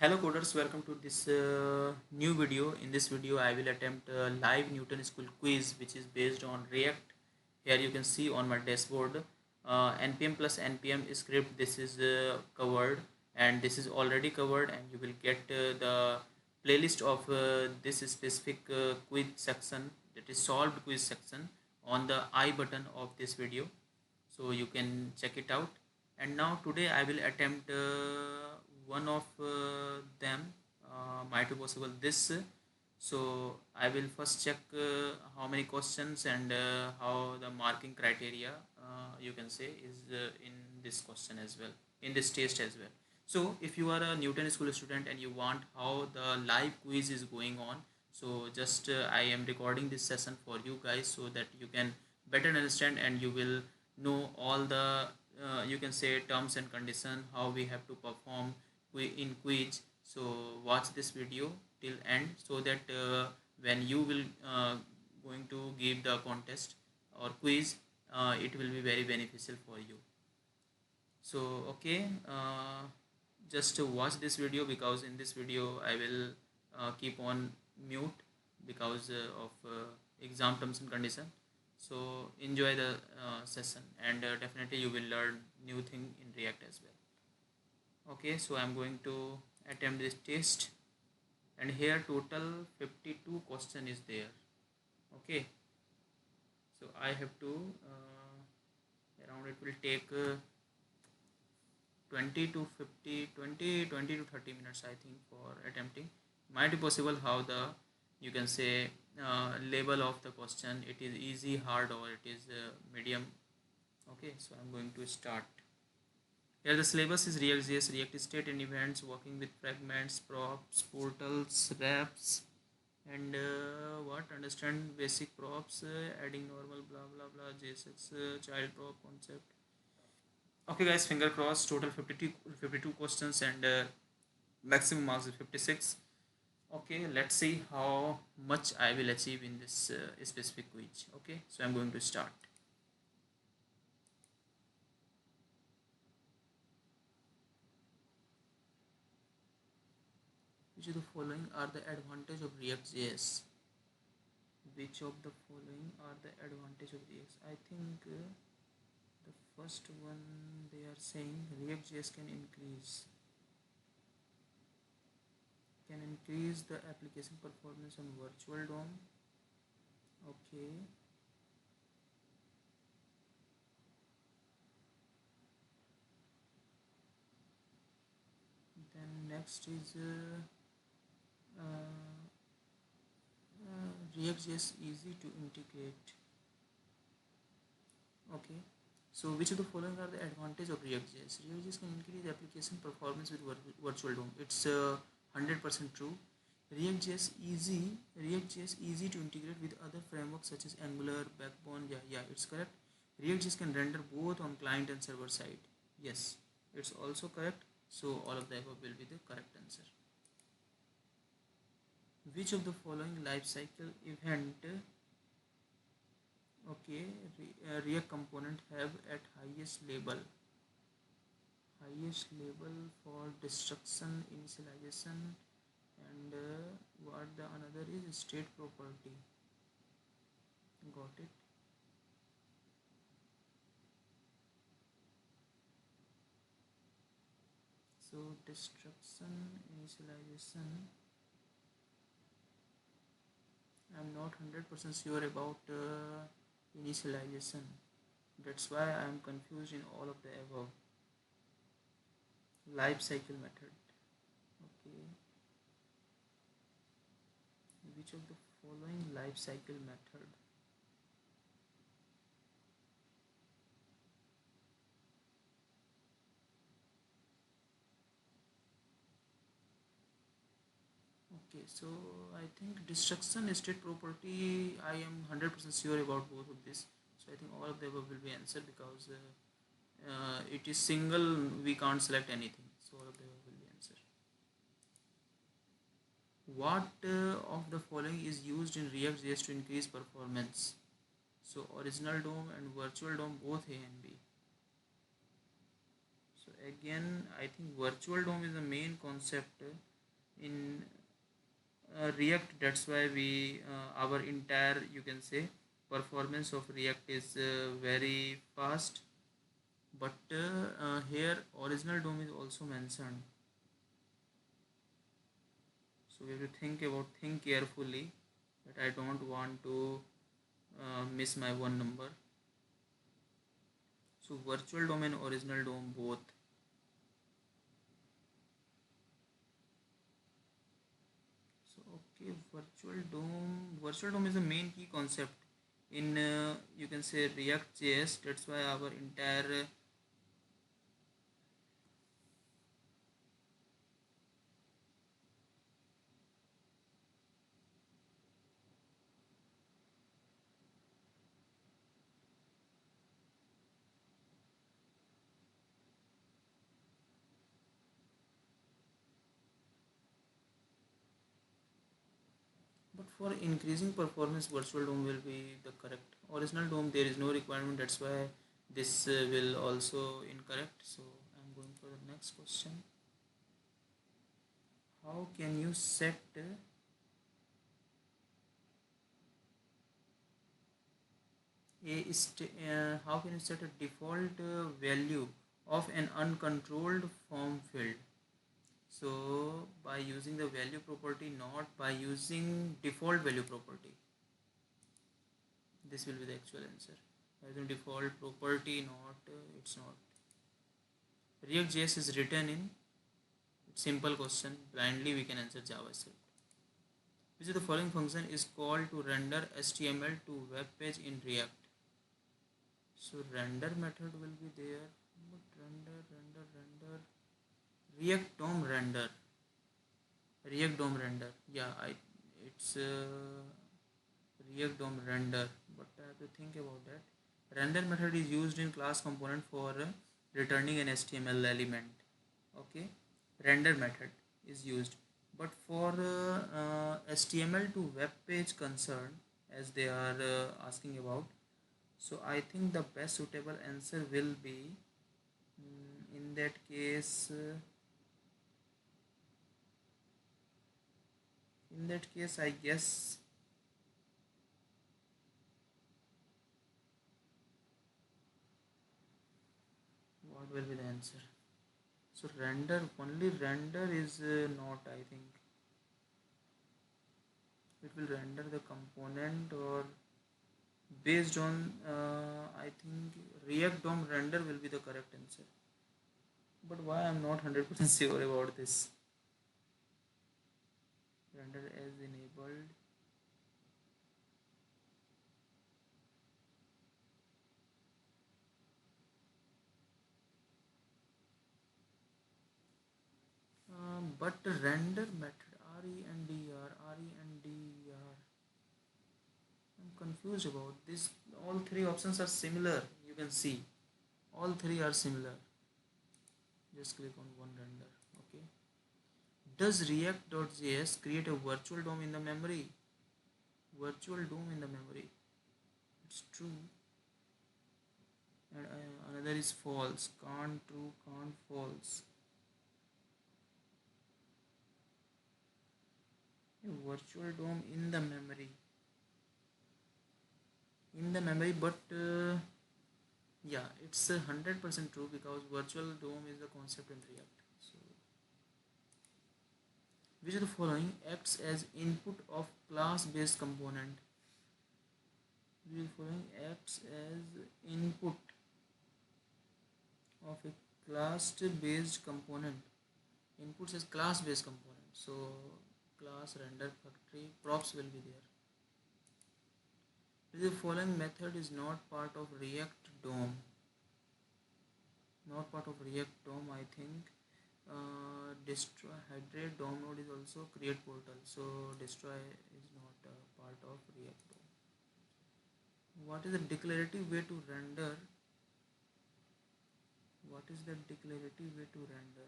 Hello coders, welcome to this new video. In this video, I will attempt a live Newton School quiz which is based on React. Here you can see on my dashboard npm plus npm script. This is covered and this is already covered, and you will get the playlist of this specific quiz section, that is solved quiz section, on the I button of this video, so you can check it out. And now today I will attempt one of them, might be possible this. So I will first check how many questions and how the marking criteria, you can say, is in this question as well, in this test as well. So if you are a Newton School student and you want how the live quiz is going on, so just I am recording this session for you guys so that you can better understand and you will know all the you can say terms and condition, how we have to perform in quiz. So watch this video till end so that when you will going to give the contest or quiz, it will be very beneficial for you. So okay, just to watch this video, because in this video I will keep on mute because of exam terms and condition. So enjoy the session, and definitely you will learn new thing in React as well. Okay, so I'm going to attempt this test, and here total 52 question is there. Okay, so I have to around, it will take 20 to 50, 20 to 30 minutes I think for attempting. Might be possible how the, you can say, label of the question, it is easy, hard, or it is medium. Okay, so I'm going to start. Here the syllabus is React.js, React state and events, working with fragments, props, portals, wraps, and what, understand basic props, adding normal, blah blah blah, JSX, child prop concept. Okay guys, finger crossed. Total 52 questions, and maximum marks is 56. Okay, let's see how much I will achieve in this specific quiz. Okay, so I'm going to start. Which of the following are the advantage of React.js? Which of the following are the advantage of React? I think the first one, they are saying React.js can increase the application performance on virtual DOM. Okay. Then next is React.js easy to integrate. Okay. So which of the following are the advantage of React.js? React.js can increase application performance with virtual DOM. It's 100% true. React.js easy to integrate with other frameworks such as Angular, Backbone. Yeah, it's correct. React.js can render both on client and server side. Yes, it's also correct. So all of the above will be the correct answer. Which of the following lifecycle event, okay, React component have at highest level for destruction, initialization, and what the another is state property. Got it. So destruction, initialization, I'm not 100% sure about initialization. That's why I'm confused in all of the above. Life cycle method. Okay. Which of the following life cycle method? Okay, so I think destruction, state property, I am 100% sure about both of this. So I think all of the above will be answered, because it is single, we can't select anything. So all of the above will be answered. What of the following is used in React.js to increase performance? So original DOM and virtual DOM, both A and B. So again, I think virtual DOM is the main concept in React. That's why we our entire, you can say, performance of React is very fast. But here original DOM is also mentioned, so we have to think carefully that I don't want to miss my one number. So virtual DOM and original DOM both. So okay, virtual DOM is the main key concept in you can say React JS. That's why our entire but for increasing performance, virtual DOM will be the correct. Original DOM, there is no requirement. That's why this will also incorrect. So I'm going for the next question. How can you set how can you set a default value of an uncontrolled form field? So by using the value property, not by using default value property. This will be the actual answer. By using default property, not it's not. React.js is written in simple question. Blindly we can answer JavaScript. Which of the following function is called to render HTML to web page in React? So render method will be there. But render. React DOM render. React DOM render. Yeah, it's React DOM render. But I have to think about that. Render method is used in class component for returning an HTML element. Okay, render method is used. But for HTML to web page concern, as they are asking about, so I think the best suitable answer will be in that case. In that case, I guess what will be the answer? So render, only render is not, I think. It will render the component or based on, I think React DOM render will be the correct answer. But why I'm not 100% sure about this. Render as enabled. But render method, render. I'm confused about this. All three options are similar. You can see all three are similar. Just click on one render. Okay. Does React.js create a virtual DOM in the memory? Virtual DOM in the memory. It's true. And another is false. Can't true, can't false. A virtual DOM in the memory. But yeah, it's 100% true because virtual DOM is the concept in React. So, which of the following acts as input of class-based component? Which of the following acts as input of a class-based component? Input says class-based component. So class render factory props will be there. The following method is not part of React DOM. Not part of React DOM, I think. Destroy hydrate DOM node is also create portal. So destroy is not part of React DOM. What is the declarative way to render? What is the declarative way to render?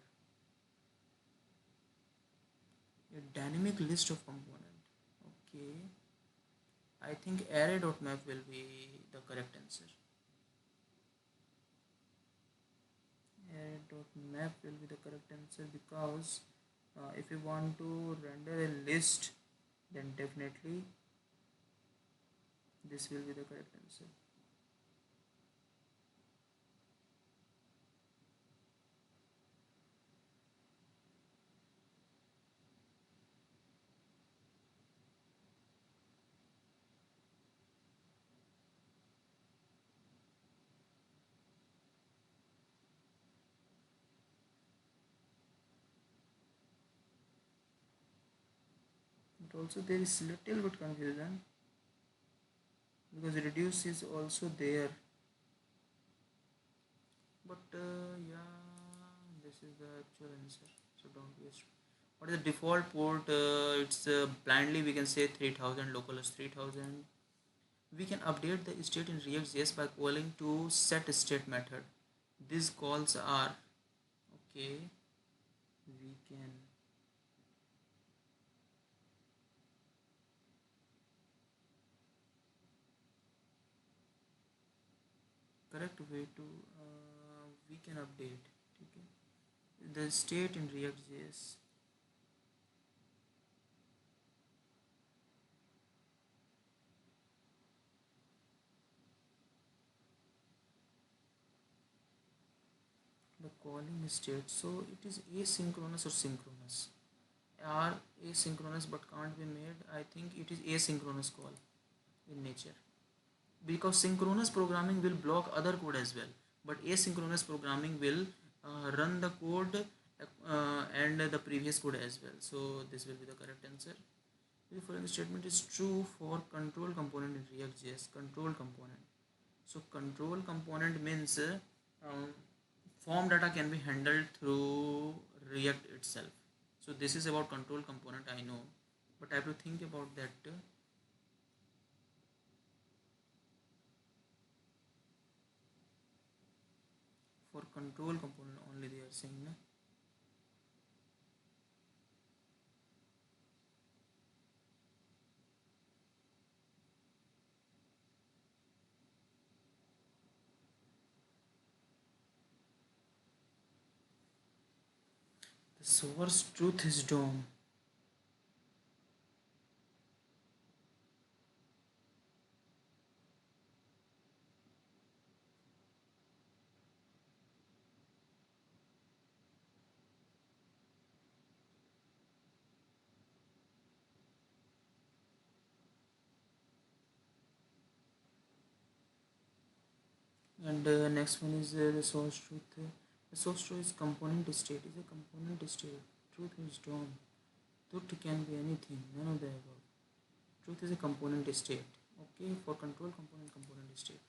A dynamic list of component. Okay. I think array.map will be the correct answer. Array.map will be the correct answer because If you want to render a list, then definitely this will be the correct answer. But also there is little bit confusion because reduce is also there. But yeah, this is the actual answer. So don't waste. What is the default port? It's blindly we can say 3000 localhost 3000. We can update the state in React.js by calling to set state method. These calls are okay. We can correct way to we can update. Okay. The state in React.js. The calling state. So it is asynchronous or synchronous. Are asynchronous but can't be made. I think it is asynchronous call in nature, because synchronous programming will block other code as well, but asynchronous programming will run the code and the previous code as well. So this will be the correct answer. The following statement is true for control component in React.js. Control component. So control component means form data can be handled through React itself. So this is about control component, I know, but I have to think about that. For control component only they are saying, na? The source truth is DOM. And next one is the source truth. The source truth is component state. Is a component state. Truth is DOM. Truth can be anything. None of the above. Truth is a component state. Okay, for control component state.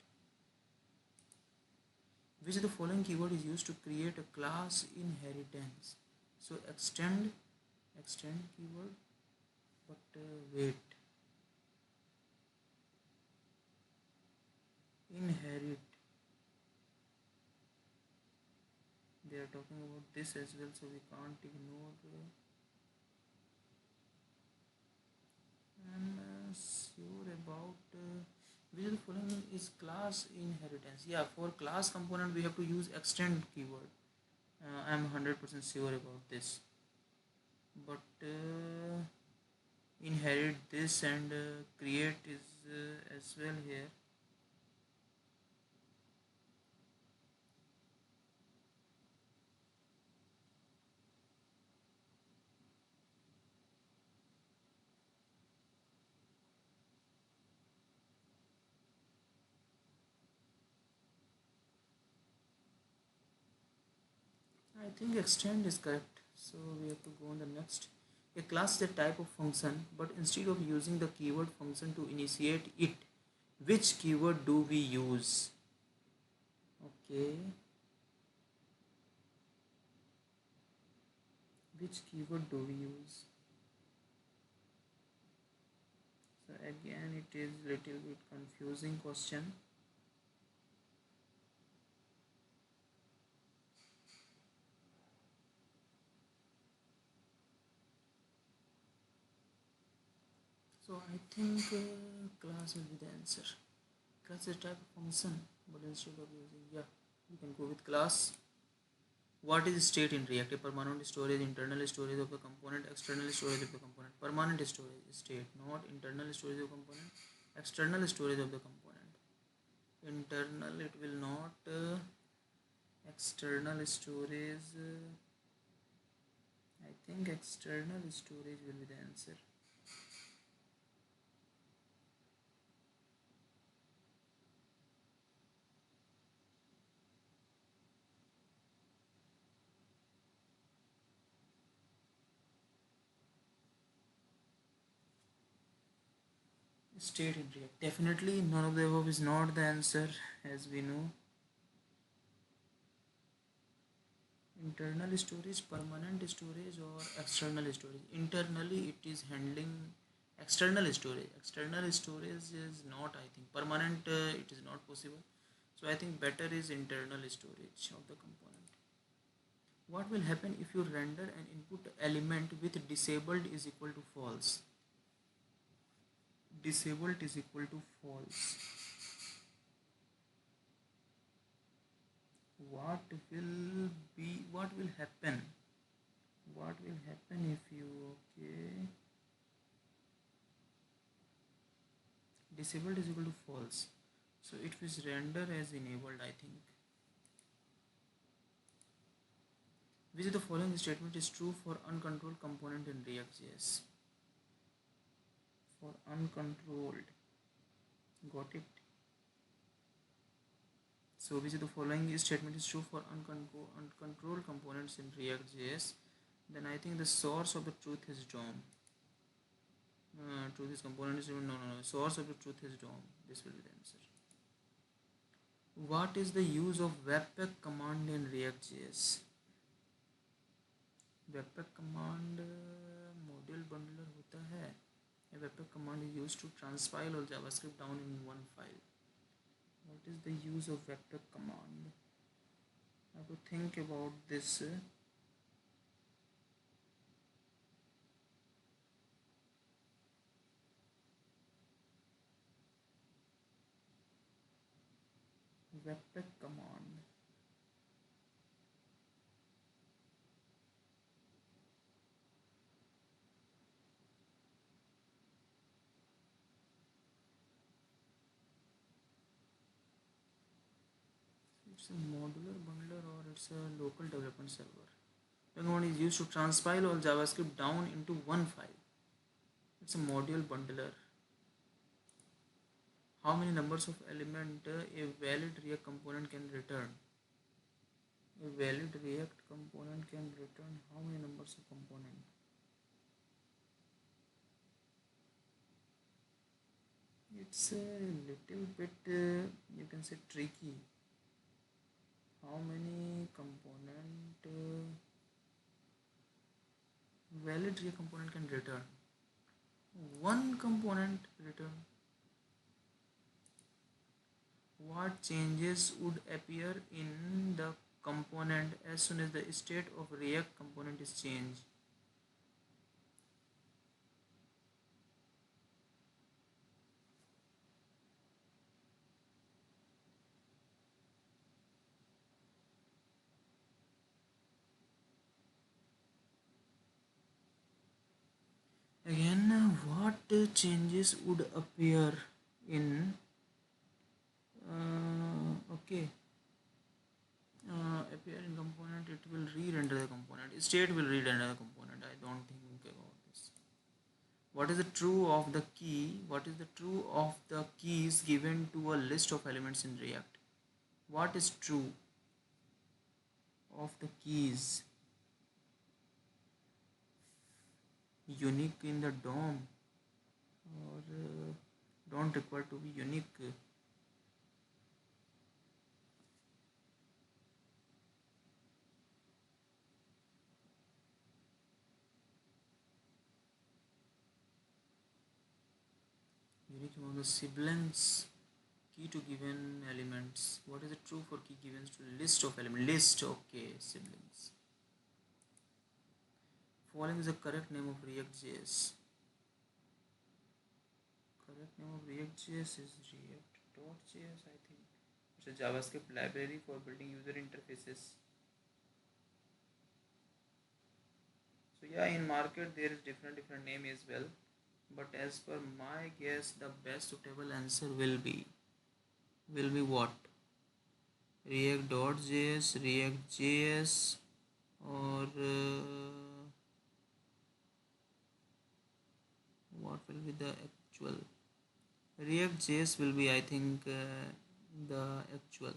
Which of the following keyword is used to create a class inheritance? So extend keyword, but wait, inherit. They are talking about this as well, so we can't ignore. I'm sure about which of the following is class inheritance. Yeah, for class component we have to use extend keyword. I'm 100% sure about this. But inherit this and create is as well here. I think extend is correct. So we have to go on the next. A class is a type of function, but instead of using the keyword function to initiate it, which keyword do we use? Okay. Which keyword do we use? So again it is little bit confusing question. So I think class will be the answer. Class is a type of function, but instead of using, yeah, we can go with class. What is state in React? A permanent storage, internal storage of the component, external storage of the component. Permanent storage state, not internal storage of component, external storage of the component. Internal it will not, external storage. I think external storage will be the answer. State in React. Definitely none of the above is not the answer, as we know. Internal storage, permanent storage, or external storage. Internally it is handling external storage. External storage is not, I think, permanent, it is not possible. So I think better is internal storage of the component. What will happen if you render an input element with disabled is equal to false? Disabled is equal to false. What will happen? What will happen if you, okay, disabled is equal to false, so it was render as enabled, I think. Which of the following statement is true for uncontrolled component in React.js? For uncontrolled, got it. So which of the following statement is true for uncontrolled components in React.js? Then I think the source of the truth is DOM. Truth is component is no. Source of the truth is DOM. This will be the answer. What is the use of webpack command in React.js? Webpack command module bundler होता है. A webpack command is used to transpile all JavaScript down in one file. What is the use of webpack command? I have to think about this. Webpack command. It's a modular bundler or it's a local development server. The command is used to transpile all JavaScript down into one file. It's a module bundler. How many numbers of element a valid React component can return? A valid React component can return how many numbers of component? It's a little bit, you can say, tricky. How many component valid React component can return? One component return. What changes would appear in the component as soon as the state of React component is changed? Again, what changes would appear in okay, appear in component, it will re-render the component, state will re-render the component. I don't think about this. What is the true of the key? What is the true of the keys given to a list of elements in React? What is true of the keys? Unique in the DOM or don't require to be unique? Unique among the siblings, key to given elements. What is it true for key given to list of elements? List, okay, siblings. Following is the correct name of React.js. Correct name of React.js is React.js, I think. It's a JavaScript library for building user interfaces. So yeah, in market there is different name as well, but as per my guess, the best suitable answer will be what? React.js, React.js, or what will be the actual? React.js will be, I think, the actual.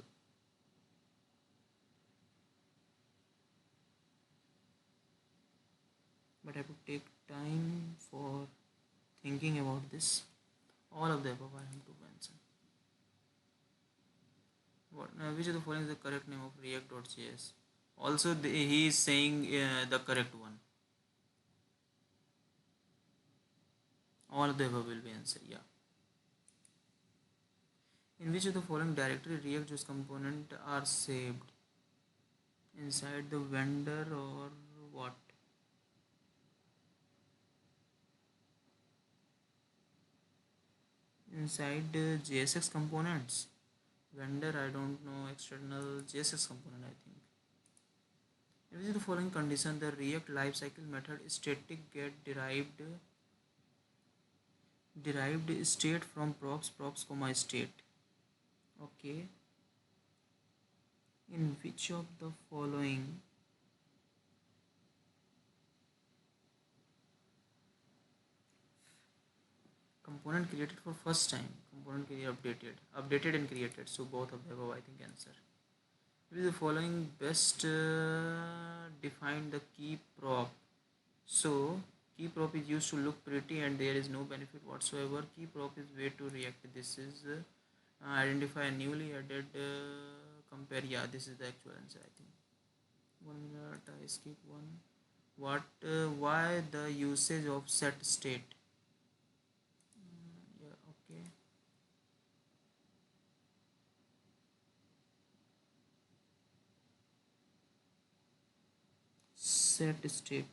But I have to take time for thinking about this. All of the above I have to mention. Which of the following is the correct name of React.js? Also, he is saying the correct one. All of the above will be answered. Yeah. In which of the following directory React.js component are saved? Inside the vendor or what? Inside JSX components. Vendor, I don't know. External JSX component, I think. In which of the following condition the React lifecycle method static get derived state from props comma state? Okay. In which of the following component created for first time, component updated and created, so both of the above I think answer. Which the following best define the key prop? So key prop is used to look pretty and there is no benefit whatsoever. Key prop is way to react. This is identify a newly added compare. Yeah, this is the actual answer, I think. 1 minute, I skip one. What why the usage of set state? Yeah, okay. Set state.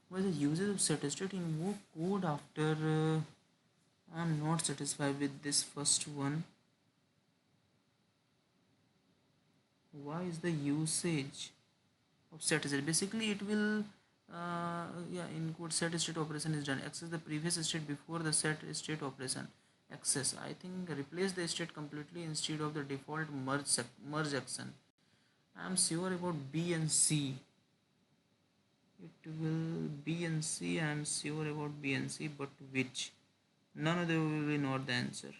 What is the usage of set state in more code after I'm not satisfied with this first one. Why is the usage of set state? Basically it will yeah, in code set state operation is done. Access the previous state before the set state operation. Access, I think, replace the state completely instead of the default merge action. I'm sure about B and C. It will B and C. I'm sure about B and C, but which? None of them will be not the answer.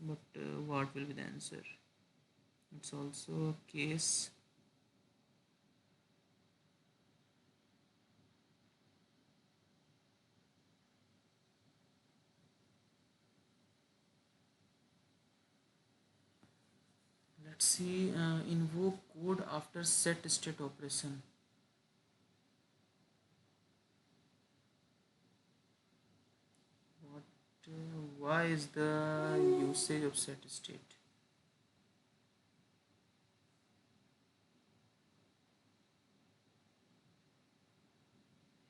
But what will be the answer? It's also a case. Let's see. Invoke code after set state operation. What? Why is the usage of set state?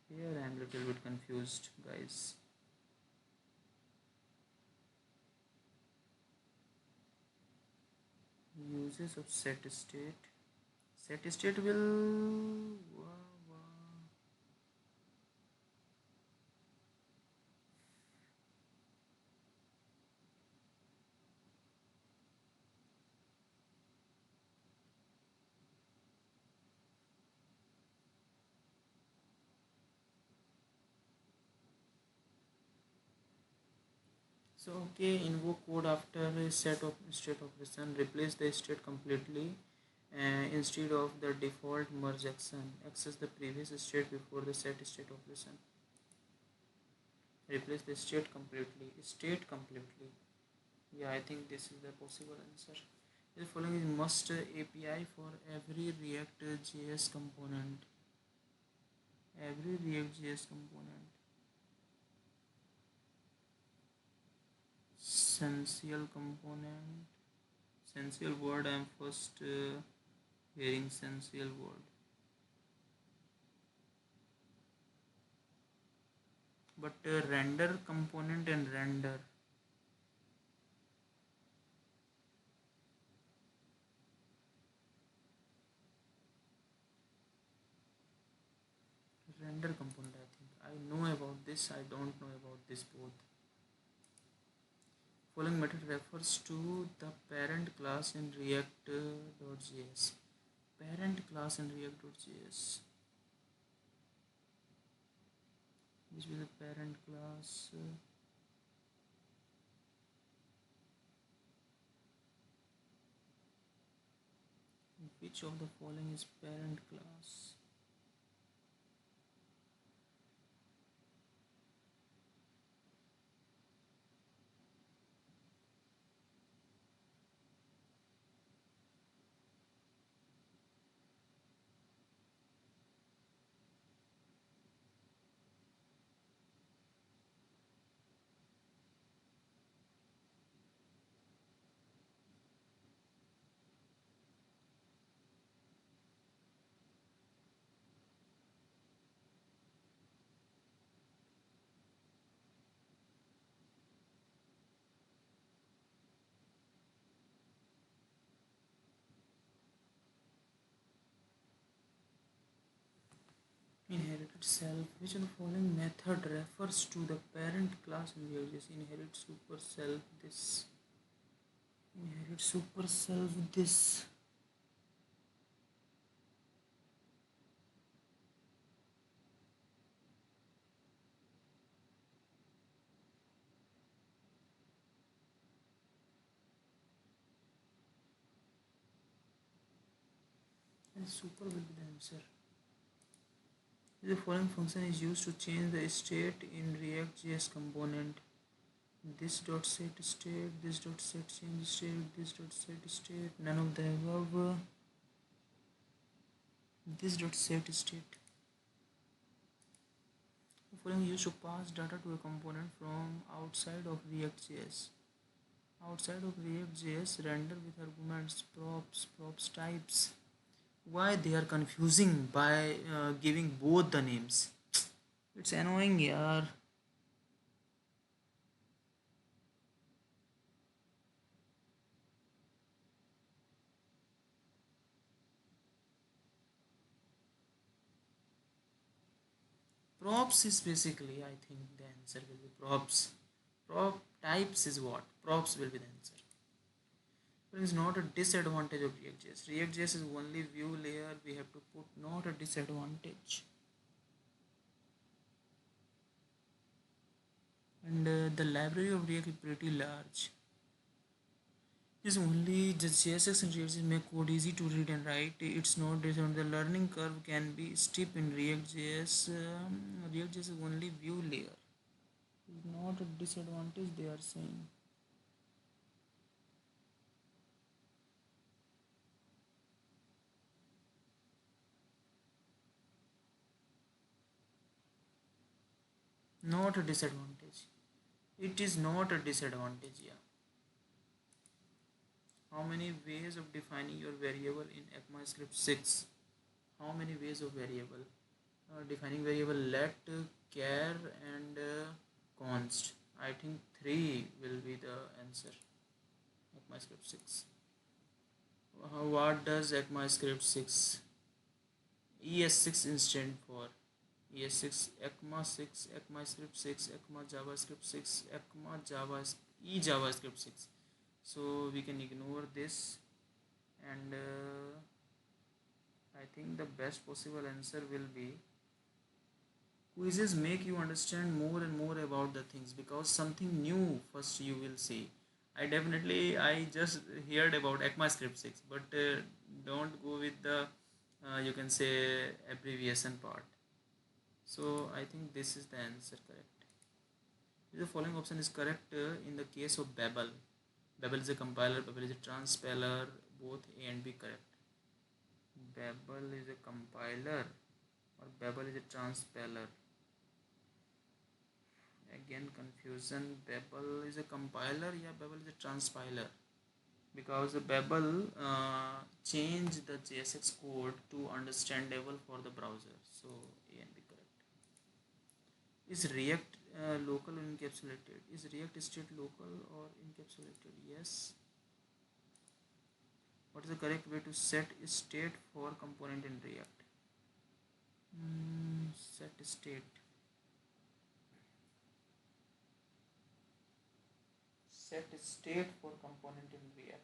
Here I am a little bit confused, guys. Uses of set state. Set state will. So okay, invoke code after a set of state operation. Replace the state completely instead of the default merge action. Access the previous state before the set state operation. Replace the state completely. State completely. Yeah, I think this is the possible answer. The following is must API for every React JS component. Every React JS component. essential component. Essential word. I am first hearing essential word. But render component and render. Render component, I think. I know about this. I don't know about this both. Following method refers to the parent class in React.js. Parent class in React.js. Which is the parent class? Which of the following is parent class? Inherited self. Which of the following method refers to the parent class in React.js? Inherit super self this. Inherit super self this. And super will be the answer. The following function is used to change the state in React.js component. This dot set state, this dot set change state, this dot set state, none of the above. This dot set state. The following is used to pass data to a component from outside of React.js. Outside of React.js, render with arguments, props types. Why they are confusing by giving both the names? It's annoying, yaar. Props is basically, I think the answer will be props. Prop types is what? Props will be the answer. But it's not a disadvantage of React.js. React.js is only view layer. We have to put not a disadvantage. And the library of React is pretty large. It's only the CSS and React.js make code easy to read and write. It's not disadvantage. The learning curve can be steep in React.js. React.js is only view layer. It's not a disadvantage, they are saying. Not a disadvantage. It is not a disadvantage, yeah. How many ways of defining your variable in ECMAScript 6? How many ways of variable? Defining variable let, char and const. I think 3 will be the answer. ECMAScript 6. What does ECMAScript 6? ES6 stand for? ES6, ECMA 6, ECMAScript 6, ECMA JavaScript 6, ECMA JavaScript 6. So we can ignore this, and I think the best possible answer will be quizzes make you understand more and more about the things, because something new first you will see. I just heard about ECMAScript 6, but don't go with the you can say abbreviation part. So I think this is the answer correct. The following option is correct in the case of Babel. Babel is a compiler, Babel is a transpeller, both A and B correct. Babel is a compiler or Babel is a transpeller. Again confusion. Babel is a compiler, yeah, Babel is a transpiler, because Babel changed the JSX code to understandable for the browser. So A and B correct. Is React local or encapsulated? Is React state local or encapsulated? Yes. What is the correct way to set state for component in React? Set state. Set state for component in React.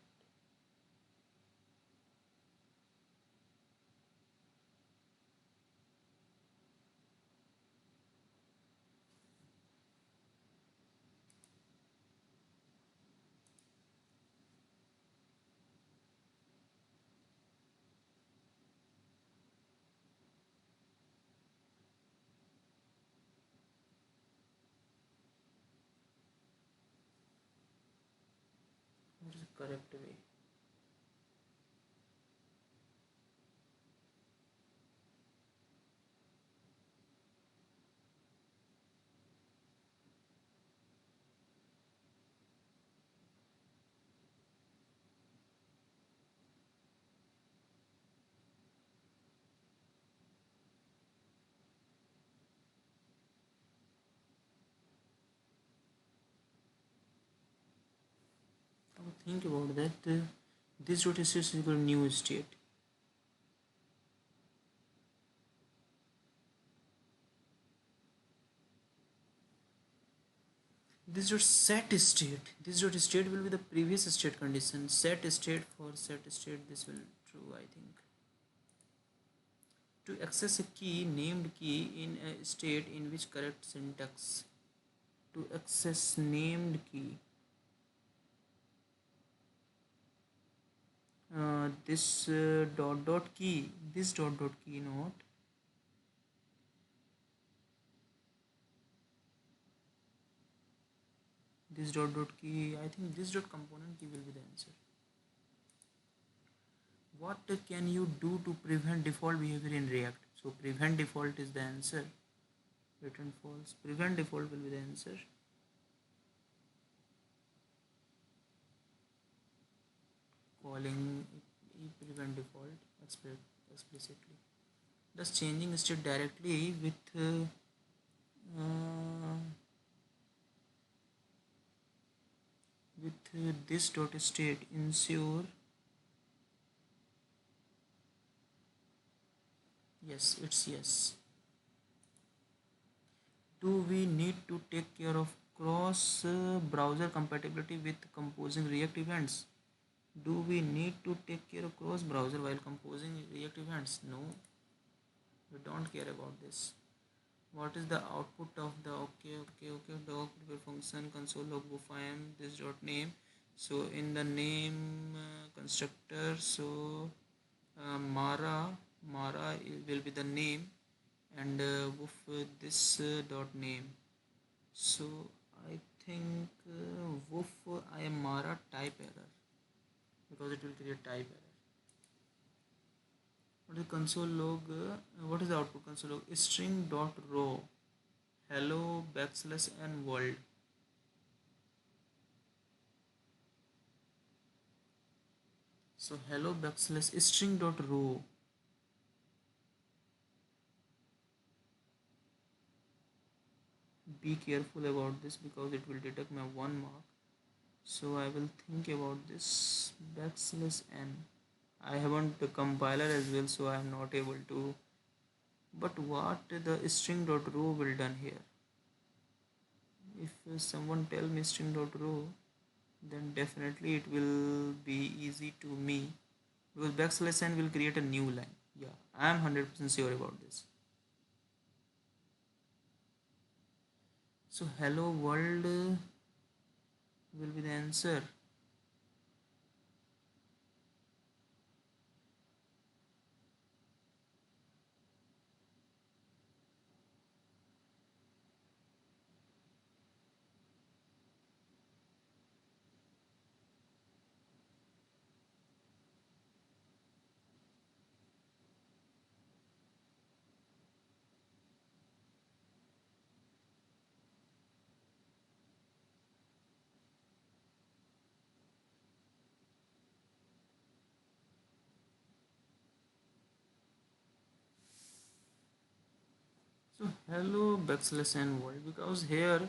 What is the correct way? Now think about that. This dot state is equal to new state. This dot set state. This dot state will be the previous state condition. Set state for set state. This will true, I think. To access a key, named key in a state in which correct syntax. To access named key. This dot key. This dot key, not. This dot key. I think this dot component key will be the answer. What can you do to prevent default behavior in React? So prevent default is the answer. Return false. Prevent default will be the answer. Calling prevent default explicitly. Does changing state directly with this dot state ensure? Yes, it's yes. Do we need to take care of cross browser compatibility with composing React events? Do we need to take care of cross browser while composing React events? No, we don't care about this. What is the output of the doc prepare function console log woof I am this dot name? So in the name constructor, so Mara will be the name, and woof this dot name. So I think woof I am Mara type error, because it will create type error. What is console log? What is the output console log? String dot row hello backslash n world. So hello backslash string dot row. Be careful about this, because it will deduct my 1 mark. So I will think about this backslash n. I haven't the compiler as well, so I am not able to. But what the string dot row will done here? If someone tell me string dot row, then definitely it will be easy to me, because backslash n will create a new line. Yeah, I am 100% sure about this. So hello world will be the answer. hello backslash n world, because here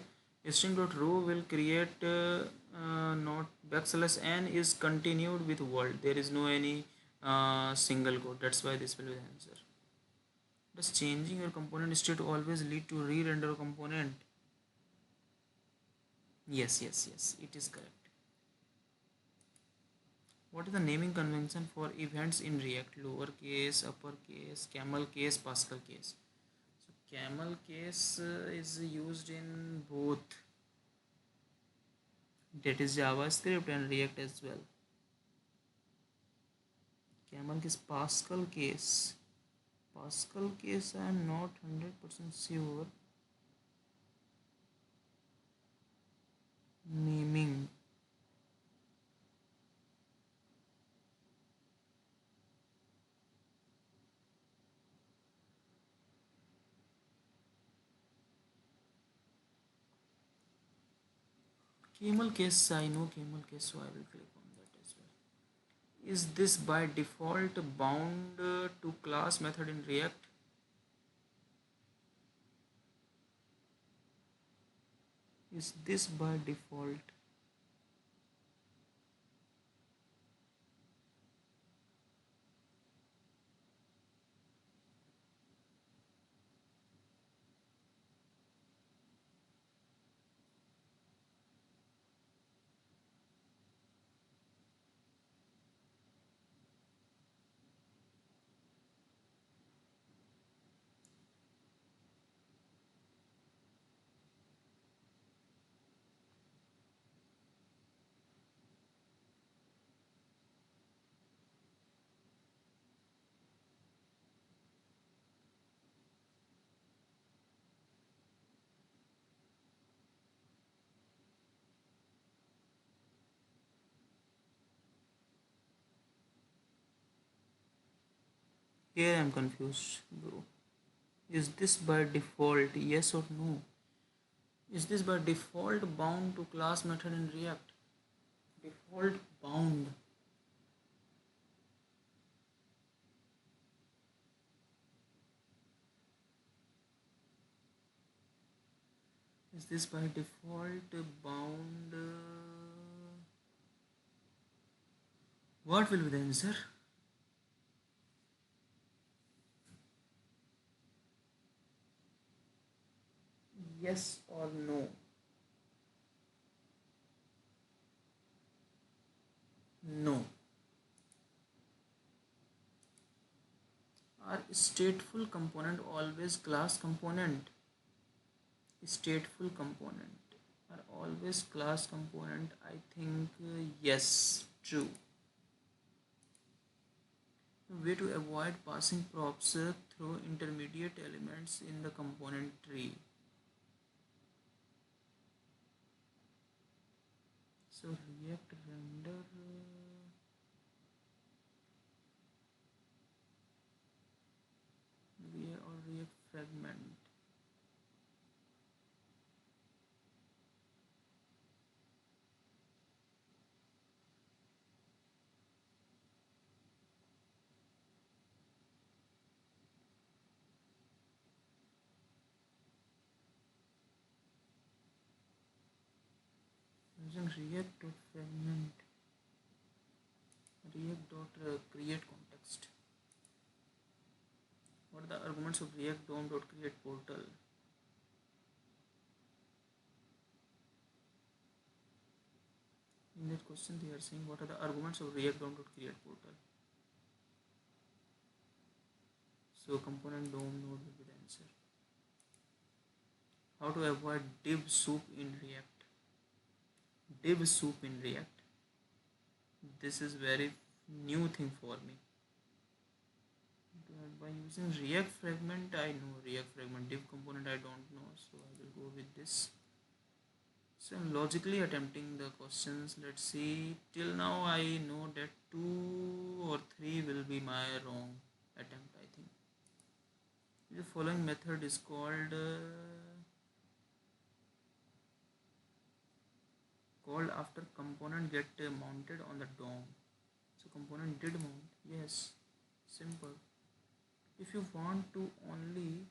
string.row will create not backslash n is continued with world. There is no any single code. That's why this will be the answer. Does changing your component state always lead to re-render component? Yes, yes, yes, it is correct. What is the naming convention for events in React? Lowercase, uppercase, camel case, Pascal case. So camel case is used in both, that is JavaScript and React as well. Camel case, Pascal case I am not 100% sure. Naming. Camel case, I know camel case, so I will click on that as well. Is this by default bound to class method in React? Is this by default? Here I am confused, bro. Is this by default? Yes or no? Is this by default bound to class method in React? Default bound. Is this by default bound? What will be the answer? Yes or no? No. Are stateful component always class component? Stateful component are always class component. I think yes, true. Way to avoid passing props through intermediate elements in the component tree. So React render or React fragment. Using React.fragment, React.create context. What are the arguments of React DOM.create portal? In that question they are saying what are the arguments of React DOM.create portal. So component DOM node will be the answer. How to avoid div soup in React? Div soup in React. This is very new thing for me. By using React fragment, I know React fragment. Div component I don't know, so I will go with this. So I'm logically attempting the questions. Let's see. Till now I know that 2 or 3 will be my wrong attempt, I think. The following method is called after component get mounted on the DOM. So component did mount. Yes, simple. If you want to only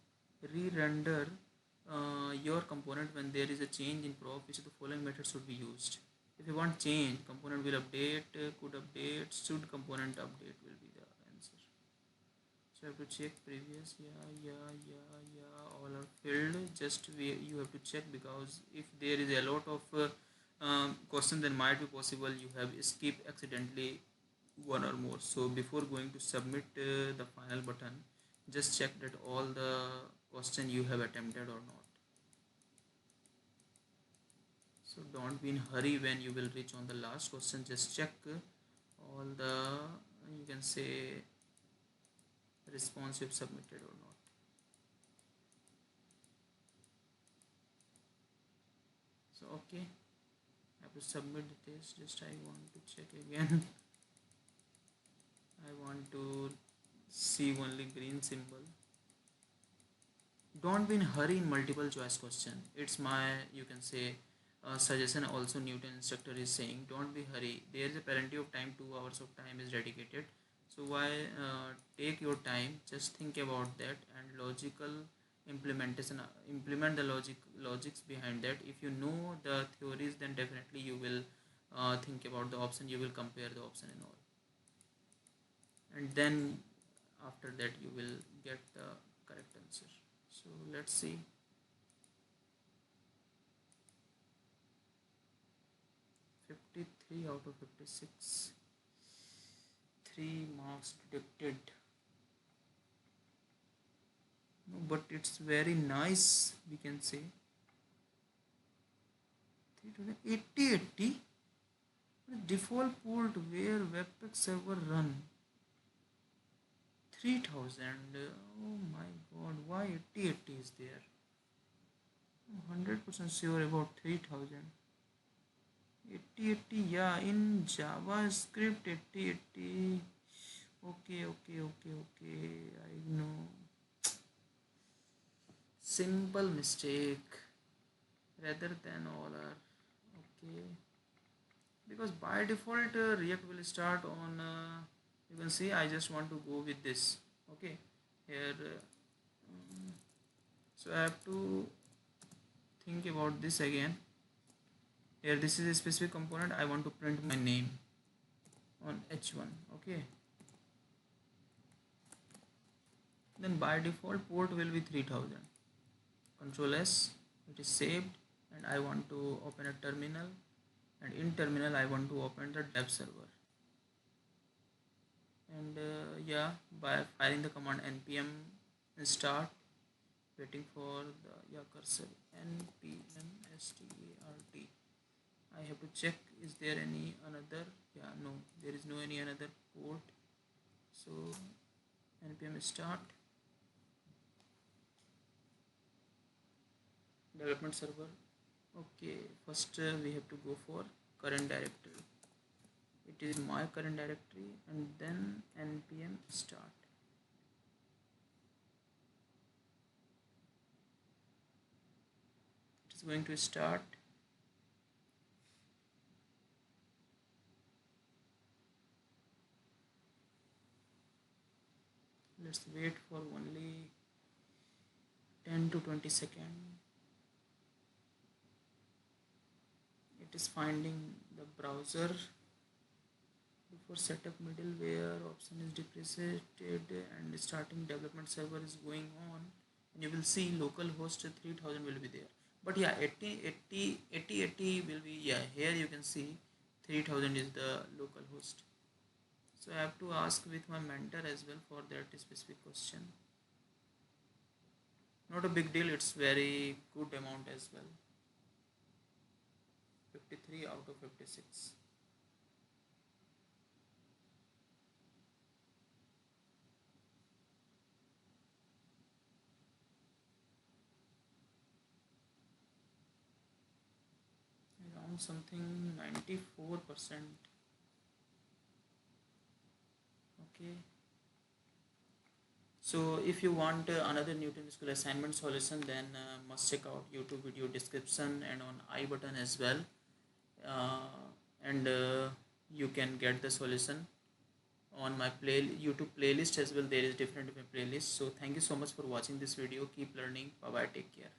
re-render your component when there is a change in prop, which the following method should be used. If you want change, component will update, could update, should component update will be the answer. So you have to check previous, yeah, all are filled. Just you have to check, because if there is a lot of questions, then might be possible you have skipped accidentally one or more. So before going to submit the final button, just check that all the question you have attempted or not. So don't be in hurry when you will reach on the last question. Just check all the, you can say, response you have submitted or not. So okay, I have to submit the test. Just I want to check again. I want to see only green symbol. Don't be in hurry in multiple choice question. It's my, you can say, suggestion. Also Newton instructor is saying don't be hurry, there is a plenty of time, 2 hours of time is dedicated. So why take your time, just think about that, and logical implementation, implement the logics behind that. If you know the theories, then definitely you will think about the option, you will compare the option and all, and then after that you will get the correct answer. So let's see. 53 out of 56, 3 marks deducted. No, but it's very nice, we can say. 8080 default port where webpack server run 3000. Oh my god, why 8080 is there? I'm 100% sure about 3000. 8080, yeah, in JavaScript 8080. Okay, I know. Simple mistake rather than all are okay, because by default React will start on you can see, I just want to go with this. Okay, here so I have to think about this again. Here this is a specific component, I want to print my name on h1. Okay, then by default port will be 3000. Control S, it is saved, and I want to open a terminal, and in terminal I want to open the dev server, and yeah, by firing the command npm start, waiting for the, yeah, cursor, npm start. I have to check, is there any another, yeah, no, there is no any another port. So npm start development server. Okay, first we have to go for current directory, it is my current directory, and then npm start. It is going to start. Let's wait for only 10 to 20 seconds. It is finding the browser. Before setup middleware option is depreciated and starting development server is going on, and you will see localhost 3000 will be there. But yeah, 80 will be, yeah, here you can see 3000 is the localhost. So I have to ask with my mentor as well for that specific question. Not a big deal, it's very good amount as well. 53 out of 56. Around something 94%. Okay, so if you want another Newton School assignment solution, then must check out YouTube video description and on I button as well, and you can get the solution on my YouTube playlist as well. There is different playlists. So thank you so much for watching this video. Keep learning. Bye bye. Take care.